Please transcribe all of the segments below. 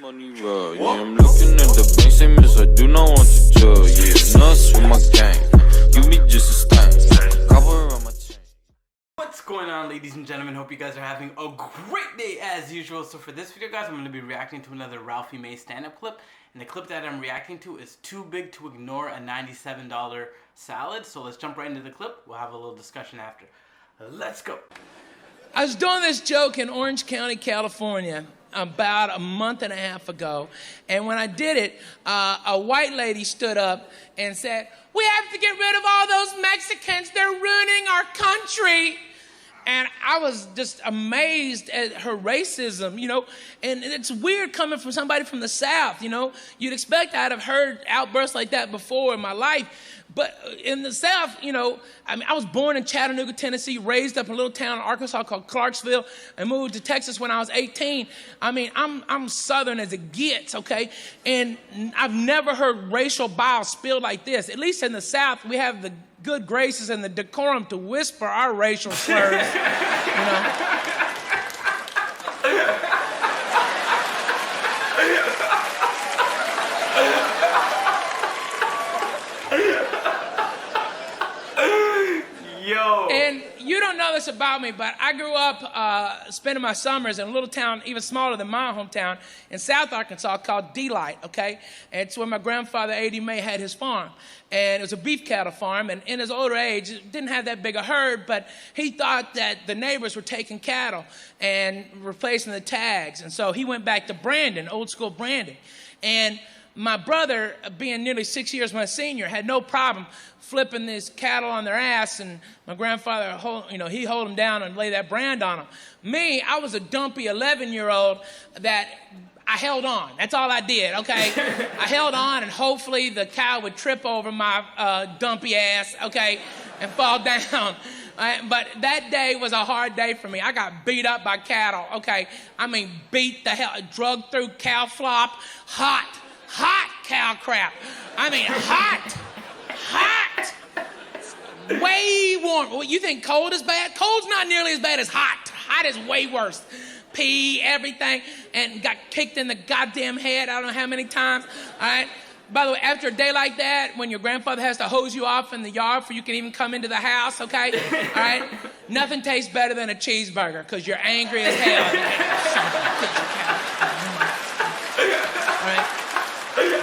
Money raw, yeah, I'm looking at the bank, say miss, I do not want to tell, yeah, nuts with my gang, you be just a stain, cover on my chain. What's going on, ladies and gentlemen? Hope you guys are having a great day as usual. So for this video, guys, I'm going to be reacting to another Ralphie May stand-up clip, and the clip that I'm reacting to is Too Big to Ignore a $97 Salad. So let's jump right into the clip. We'll have a little discussion after. Let's go. I was doing this joke in Orange County, California, about a month and a half ago, and when I did it, a white lady stood up and said, "We have to get rid of all those Mexicans, they're ruining our country." And I was just amazed at her racism, you know, and it's weird coming from somebody from the South, you know. You'd expect I'd have heard outbursts like that before in my life, but in the South, you know, I mean, I was born in Chattanooga, Tennessee, raised up in a little town in Arkansas called Clarksville, and moved to Texas when I was 18. I mean, I'm Southern as it gets, okay? And I've never heard racial bile spilled like this. At least in the South, we have the good graces and the decorum to whisper our racial slurs, you know? Yo. And you don't know this about me, but I grew up spending my summers in a little town even smaller than my hometown in South Arkansas called Delight, okay? And it's where my grandfather, A.D. May, had his farm. And it was a beef cattle farm, and in his older age, didn't have that big a herd, but he thought that the neighbors were taking cattle and replacing the tags. And so he went back to branding, old school branding. And my brother, being nearly 6 years my senior, had no problem flipping these cattle on their ass, and my grandfather, he hold them down and lay that brand on them. Me, I was a dumpy 11-year-old that I held on. That's all I did, okay? I held on, and hopefully the cow would trip over my dumpy ass, okay, and fall down. But that day was a hard day for me. I got beat up by cattle, okay? I mean, beat the hell, drugged through cow flop, hot cow crap. I mean, hot. Way warm. Well, you think cold is bad? Cold's not nearly as bad as hot. Hot is way worse. Pee, everything, and got kicked in the goddamn head I don't know how many times, all right? By the way, after a day like that, when your grandfather has to hose you off in the yard before you can even come into the house, okay? All right? Nothing tastes better than a cheeseburger because you're angry as hell. All right?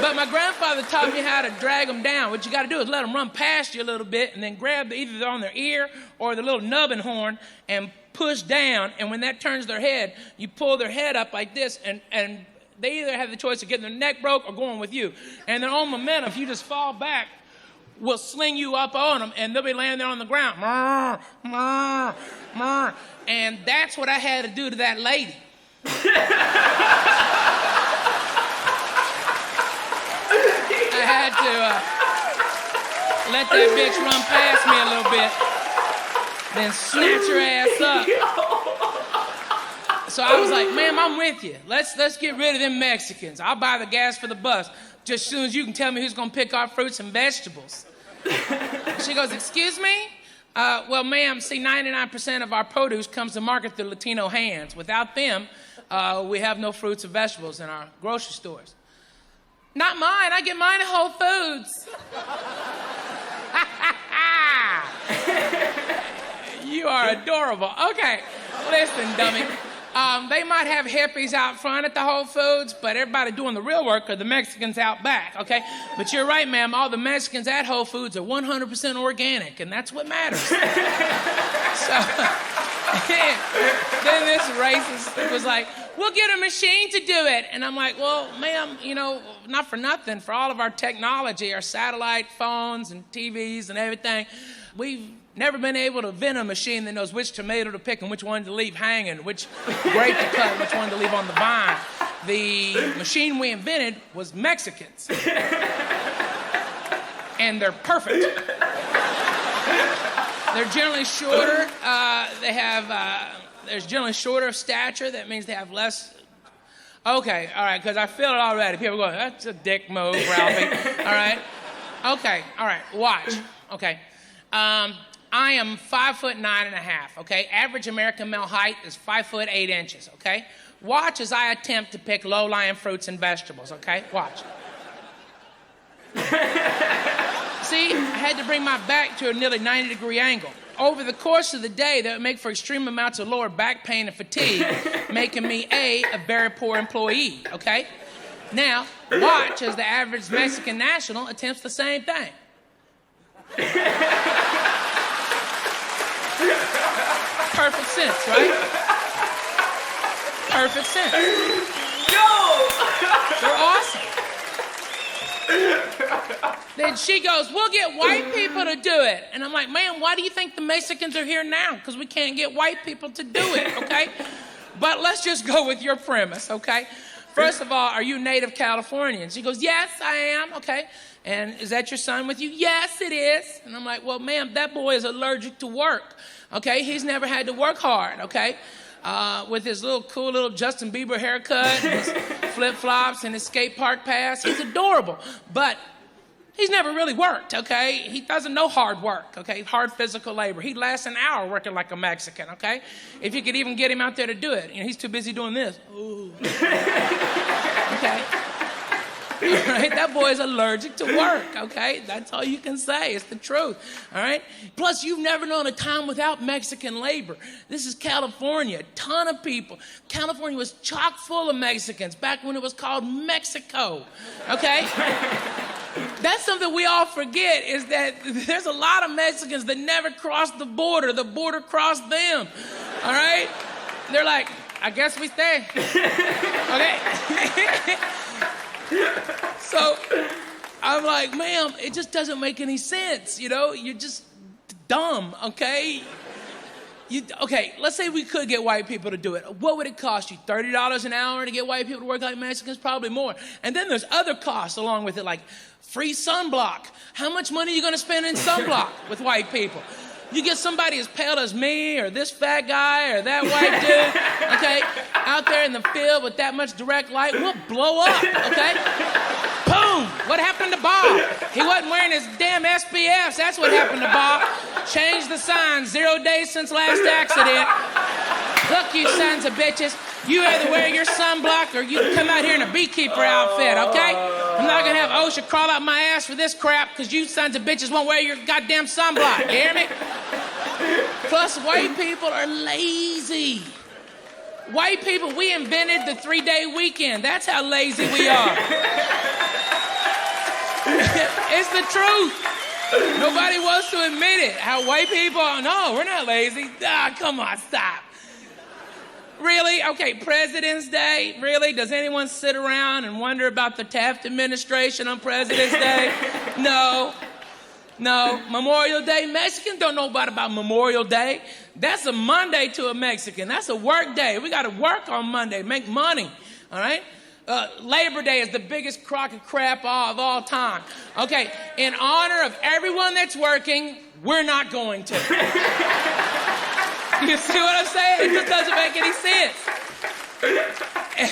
But my grandfather taught me how to drag them down. What you got to do is let them run past you a little bit and then grab either on their ear or the little nubbin horn and push down. And when that turns their head, you pull their head up like this, and they either have the choice of getting their neck broke or going with you. And their own momentum, if you just fall back, will sling you up on them, and they'll be laying there on the ground. And that's what I had to do to that lady. I had to let that bitch run past me a little bit, then snatch her ass up. So I was like, "Ma'am, I'm with you. Let's get rid of them Mexicans. I'll buy the gas for the bus just as soon as you can tell me who's gonna pick our fruits and vegetables." She goes, "Excuse me? Well, ma'am, see, 99% of our produce comes to market through Latino hands. Without them, we have no fruits and vegetables in our grocery stores." "Not mine. I get mine at Whole Foods." You are adorable. Okay, listen, dummy. They might have hippies out front at the Whole Foods, but everybody doing the real work are the Mexicans out back, okay? But you're right, ma'am. All the Mexicans at Whole Foods are 100% organic, and that's what matters. So then this racist was like, "We'll get a machine to do it." And I'm like, "Well, ma'am, you know, not for nothing, for all of our technology, our satellite phones and TVs and everything, we've never been able to invent a machine that knows which tomato to pick and which one to leave hanging, which grape to cut and which one to leave on the vine. The machine we invented was Mexicans. And they're perfect. They're generally shorter. There's generally shorter of stature. That means they have less." Okay, all right, because I feel it already. People go, "That's a dick move, Ralphie." All right? Okay, all right, watch. Okay. I am 5'9.5", okay? Average American male height is 5'8", okay? Watch as I attempt to pick low-lying fruits and vegetables, okay? Watch. See, I had to bring my back to a nearly 90-degree angle. Over the course of the day, that would make for extreme amounts of lower back pain and fatigue, making me, a very poor employee, okay? Now, watch as the average Mexican national attempts the same thing. Perfect sense, right? Perfect sense. No! They're awesome. Then she goes, we'll get white people to do it. And I'm like, man, why do you think the Mexicans are here now? Because we can't get white people to do it, okay? But let's just go with your premise, okay? First of all, are you native Californian? She goes, yes, I am, okay. And is that your son with you? Yes, it is. And I'm like, well, ma'am, that boy is allergic to work, okay? He's never had to work hard, okay? With his cool little Justin Bieber haircut and his flip-flops and his skate park pass. He's adorable, but he's never really worked, okay? He doesn't know hard work, okay? Hard physical labor. He'd last an hour working like a Mexican, okay? If you could even get him out there to do it. You know, he's too busy doing this. Ooh. Okay? All right? That boy's allergic to work, okay? That's all you can say. It's the truth, all right? Plus, you've never known a time without Mexican labor. This is California. A ton of people. California was chock full of Mexicans back when it was called Mexico, okay? That's something we all forget, is that there's a lot of Mexicans that never crossed the border. The border crossed them, all right? They're like, I guess we stay, okay? So I'm like, ma'am, it just doesn't make any sense, you know? You're just dumb, okay? Okay, let's say we could get white people to do it. What would it cost you? $30 an hour to get white people to work like Mexicans? Probably more. And then there's other costs along with it, like free sunblock. How much money are you going to spend in sunblock with white people? You get somebody as pale as me or this fat guy or that white dude, okay, out there in the field with that much direct light, we'll blow up, okay? Boom! What happened to Bob? He wasn't wearing his damn SPFs. That's what happened to Bob. Changed the sign. 0 days since last accident. Look, you sons of bitches. You either wear your sunblock or you come out here in a beekeeper outfit, okay? I'm not gonna have OSHA crawl out my ass for this crap because you sons of bitches won't wear your goddamn sunblock. You hear me? Plus, white people are lazy. White people, we invented the 3-day weekend. That's how lazy we are. It's the truth. Nobody wants to admit it. How white people are, no, we're not lazy. Ah, come on, stop. Really? Okay, President's Day? Really? Does anyone sit around and wonder about the Taft administration on President's Day? No. Memorial Day? Mexicans don't know about Memorial Day. That's a Monday to a Mexican. That's a work day. We got to work on Monday, make money, all right? Labor Day is the biggest crock of crap of all time. Okay, in honor of everyone that's working, we're not going to. You see what I'm saying? It just doesn't make any sense.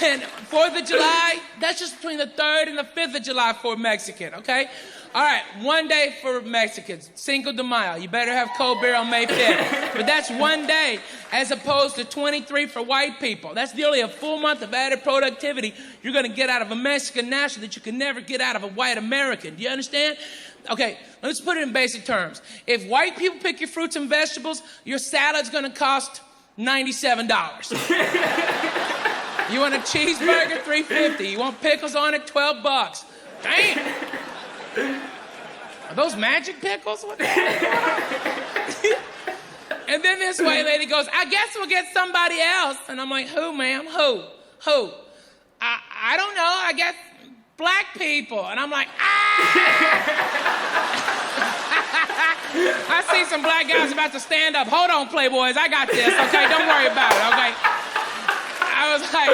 And 4th of July, that's just between the 3rd and the 5th of July for a Mexican, okay? All right, 1 day for Mexicans, Cinco de Mayo. You better have cold beer on May 5th. But that's 1 day as opposed to 23 for white people. That's nearly a full month of added productivity you're going to get out of a Mexican national that you can never get out of a white American. Do you understand? Okay, let's put it in basic terms. If white people pick your fruits and vegetables, your salad's going to cost $97. You want a cheeseburger, $3.50. You want pickles on it, $12. Damn. Are those magic pickles? What the hell? And then this white lady goes, I guess we'll get somebody else. And I'm like, who, ma'am? Who? I don't know. I guess black people. And I'm like, I see some black guys about to stand up. Hold on, Playboys. I got this, okay? Don't worry about it, okay? I was like,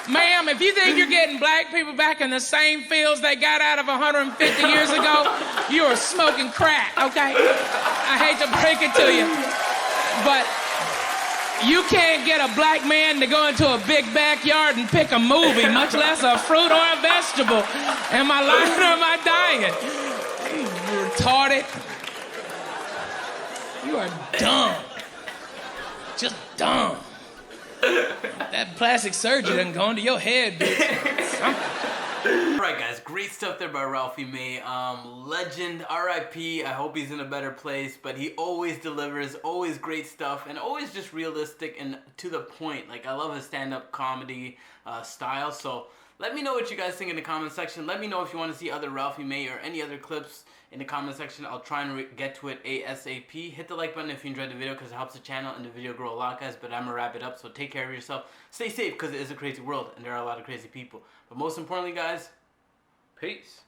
ma'am, if you think you're getting black people back in the same fields they got out of 150 years ago, you are smoking crack, okay? I hate to break it to you, but you can't get a black man to go into a big backyard and pick a movie, much less a fruit or a vegetable. Am I lying or am I dying? You're retarded. You are dumb. Just dumb. That plastic surgery done gone to your head, bitch. Alright guys, great stuff there by Ralphie May. Legend, R.I.P. I hope he's in a better place, but he always delivers, always great stuff, and always just realistic and to the point. Like, I love his stand-up comedy style, so let me know what you guys think in the comment section. Let me know if you want to see other Ralphie May or any other clips in the comment section. I'll try and get to it ASAP. Hit the like button if you enjoyed the video because it helps the channel and the video grow a lot, guys. But I'm going to wrap it up, so take care of yourself. Stay safe because it is a crazy world and there are a lot of crazy people. But most importantly, guys, peace.